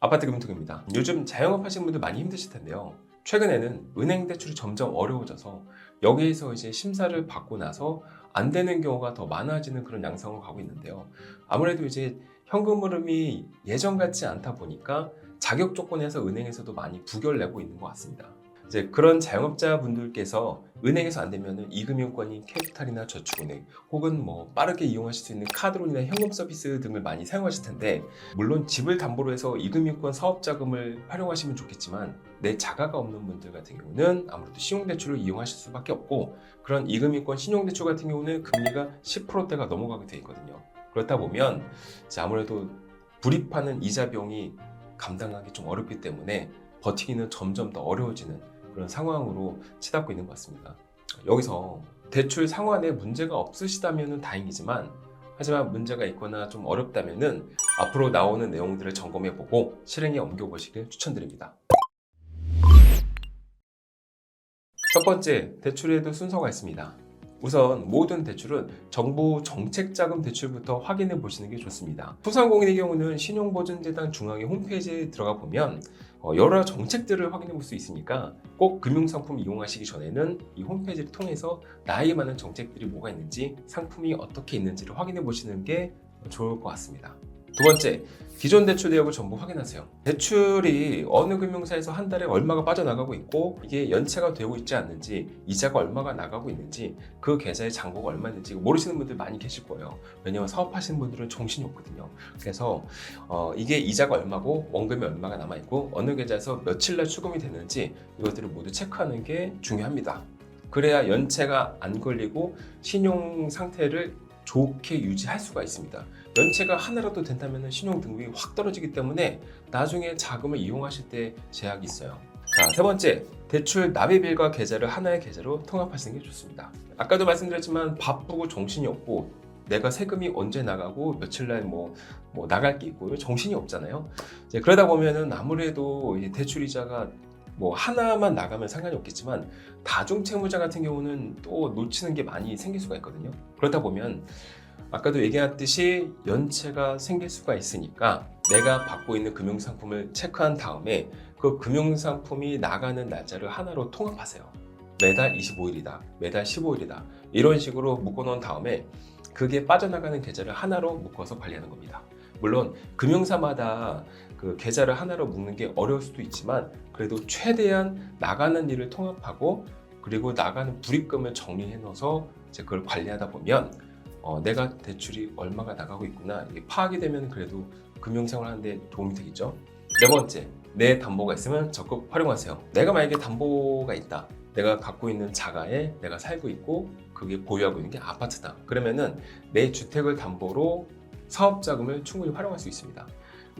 아파트 금융통입니다. 요즘 자영업 하시는 분들 많이 힘드실 텐데요. 최근에는 은행 대출이 점점 어려워져서 여기에서 이제 심사를 받고 나서 안 되는 경우가 더 많아지는 그런 양상으로 가고 있는데요. 아무래도 이제 현금 흐름이 예전 같지 않다 보니까 자격 조건에서 은행에서도 많이 부결을 내고 있는 것 같습니다. 이제 그런 자영업자 분들께서 은행에서 안 되면은 이금융권인 캐피탈이나 저축은행 혹은 뭐 빠르게 이용하실 수 있는 카드론이나 현금 서비스 등을 많이 사용하실 텐데, 물론 집을 담보로 해서 이금융권 사업자금을 활용하시면 좋겠지만 내 자가가 없는 분들 같은 경우는 아무래도 신용대출을 이용하실 수밖에 없고, 그런 이금융권 신용대출 같은 경우는 금리가 10%대가 넘어가게 돼 있거든요. 그렇다 보면 아무래도 불입하는 이자 비용이 감당하기 좀 어렵기 때문에 버티기는 점점 더 어려워지는 그런 상황으로 치닫고 있는 것 같습니다. 여기서 대출 상환에 문제가 없으시다면 다행이지만, 하지만 문제가 있거나 좀 어렵다면 앞으로 나오는 내용들을 점검해보고 실행에 옮겨보시길 추천드립니다. 첫 번째, 대출에도 순서가 있습니다. 우선 모든 대출은 정부 정책자금 대출부터 확인해 보시는 게 좋습니다. 소상공인의 경우는 신용보증재단 중앙의 홈페이지에 들어가 보면 여러 정책들을 확인해 볼 수 있으니까 꼭 금융상품 이용하시기 전에는 이 홈페이지를 통해서 나에 맞는 정책들이 뭐가 있는지, 상품이 어떻게 있는지를 확인해 보시는 게 좋을 것 같습니다. 두 번째, 기존 대출 내역을 전부 확인하세요. 대출이 어느 금융사에서 한 달에 얼마가 빠져나가고 있고, 이게 연체가 되고 있지 않는지, 이자가 얼마가 나가고 있는지, 그 계좌의 잔고가 얼마 있는지 모르시는 분들 많이 계실 거예요. 왜냐면 사업하시는 분들은 정신이 없거든요. 그래서 이게 이자가 얼마고 원금이 얼마가 남아있고 어느 계좌에서 며칠 날 출금이 되는지 이것들을 모두 체크하는 게 중요합니다. 그래야 연체가 안 걸리고 신용 상태를 좋게 유지할 수가 있습니다. 연체가 하나라도 된다면 신용 등급이 확 떨어지기 때문에 나중에 자금을 이용하실 때 제약이 있어요. 자, 세 번째, 대출 납입일과 계좌를 하나의 계좌로 통합하시는 게 좋습니다. 아까도 말씀드렸지만 바쁘고 정신이 없고 내가 세금이 언제 나가고 며칠날 뭐 나갈 게 있고 정신이 없잖아요. 이제 그러다 보면은 아무래도 대출 이자가 뭐 하나만 나가면 상관이 없겠지만 다중채무자 같은 경우는 또 놓치는 게 많이 생길 수가 있거든요. 그러다 보면 아까도 얘기했듯이 연체가 생길 수가 있으니까 내가 받고 있는 금융상품을 체크한 다음에 그 금융상품이 나가는 날짜를 하나로 통합하세요. 매달 25일이다, 매달 15일이다 이런 식으로 묶어놓은 다음에 그게 빠져나가는 계좌를 하나로 묶어서 관리하는 겁니다. 물론 금융사마다 그 계좌를 하나로 묶는 게 어려울 수도 있지만 그래도 최대한 나가는 일을 통합하고 그리고 나가는 불입금을 정리해 놓아서 이제 그걸 관리하다 보면 내가 대출이 얼마가 나가고 있구나 이게 파악이 되면 그래도 금융생활 하는데 도움이 되겠죠. 네 번째, 내 담보가 있으면 적극 활용하세요. 내가 만약에 담보가 있다, 내가 갖고 있는 자가에 내가 살고 있고 그게 보유하고 있는 게 아파트다, 그러면은 내 주택을 담보로 사업자금을 충분히 활용할 수 있습니다.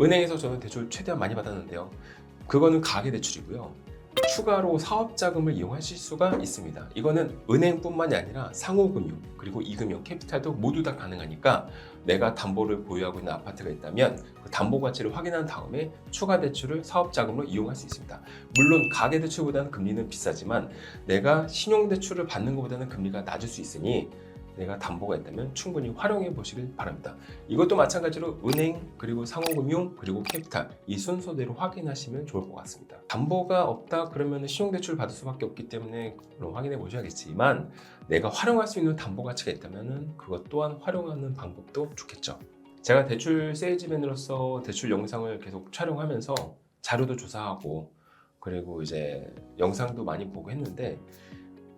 은행에서 저는 대출 최대한 많이 받았는데요, 그거는 가계대출이고요. 추가로 사업자금을 이용하실 수가 있습니다. 이거는 은행뿐만이 아니라 상호금융 그리고 이금융, 캐피탈도 모두 다 가능하니까 내가 담보를 보유하고 있는 아파트가 있다면 그 담보 가치를 확인한 다음에 추가 대출을 사업자금으로 이용할 수 있습니다. 물론 가계대출보다는 금리는 비싸지만 내가 신용대출을 받는 것보다는 금리가 낮을 수 있으니 내가 담보가 있다면 충분히 활용해 보시길 바랍니다. 이것도 마찬가지로 은행 그리고 상호금융 그리고 캐피탈 이 순서대로 확인하시면 좋을 것 같습니다. 담보가 없다 그러면 신용대출 받을 수밖에 없기 때문에 확인해 보셔야겠지만 내가 활용할 수 있는 담보 가치가 있다면 그것 또한 활용하는 방법도 좋겠죠. 제가 대출 세일즈맨으로서 대출 영상을 계속 촬영하면서 자료도 조사하고 그리고 이제 영상도 많이 보고 했는데,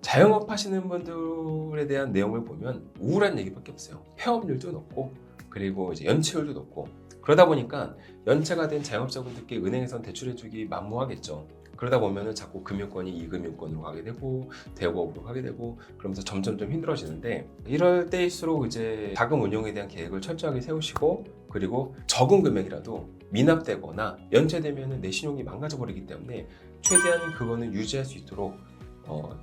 자영업 하시는 분들에 대한 내용을 보면 우울한 얘기밖에 없어요. 폐업률도 높고 그리고 이제 연체율도 높고, 그러다 보니까 연체가 된 자영업자분들께 은행에선 대출해주기 만무하겠죠. 그러다 보면은 자꾸 금융권이 이금융권으로 가게 되고 대업으로 가게 되고 그러면서 점점 힘들어지는데, 이럴 때일수록 이제 자금 운용에 대한 계획을 철저하게 세우시고 그리고 적은 금액이라도 미납되거나 연체되면은 내 신용이 망가져 버리기 때문에 최대한 그거는 유지할 수 있도록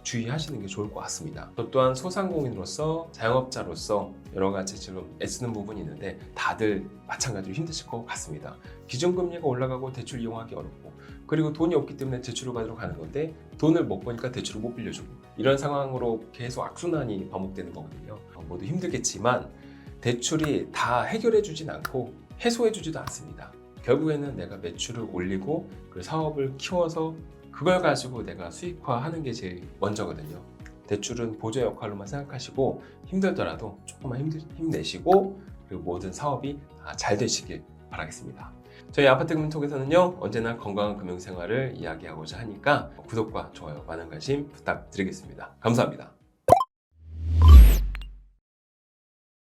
주의하시는 게 좋을 것 같습니다. 저 또한 소상공인으로서 자영업자로서 여러 가지 지금 애쓰는 부분이 있는데 다들 마찬가지로 힘드실 것 같습니다. 기준금리가 올라가고 대출 이용하기 어렵고 그리고 돈이 없기 때문에 대출을 받으러 가는 건데 돈을 못 버니까 대출을 못 빌려주고 이런 상황으로 계속 악순환이 반복되는 거거든요. 모두 힘들겠지만 대출이 다 해결해 주진 않고 해소해 주지도 않습니다. 결국에는 내가 매출을 올리고 그 사업을 키워서 그걸 가지고 내가 수익화하는 게 제일 먼저거든요. 대출은 보조 역할로만 생각하시고 힘들더라도 조금만 힘내시고 그리고 모든 사업이 잘 되시길 바라겠습니다. 저희 아파트 금융톡에서는요 언제나 건강한 금융생활을 이야기하고자 하니까 구독과 좋아요 많은 관심 부탁드리겠습니다. 감사합니다.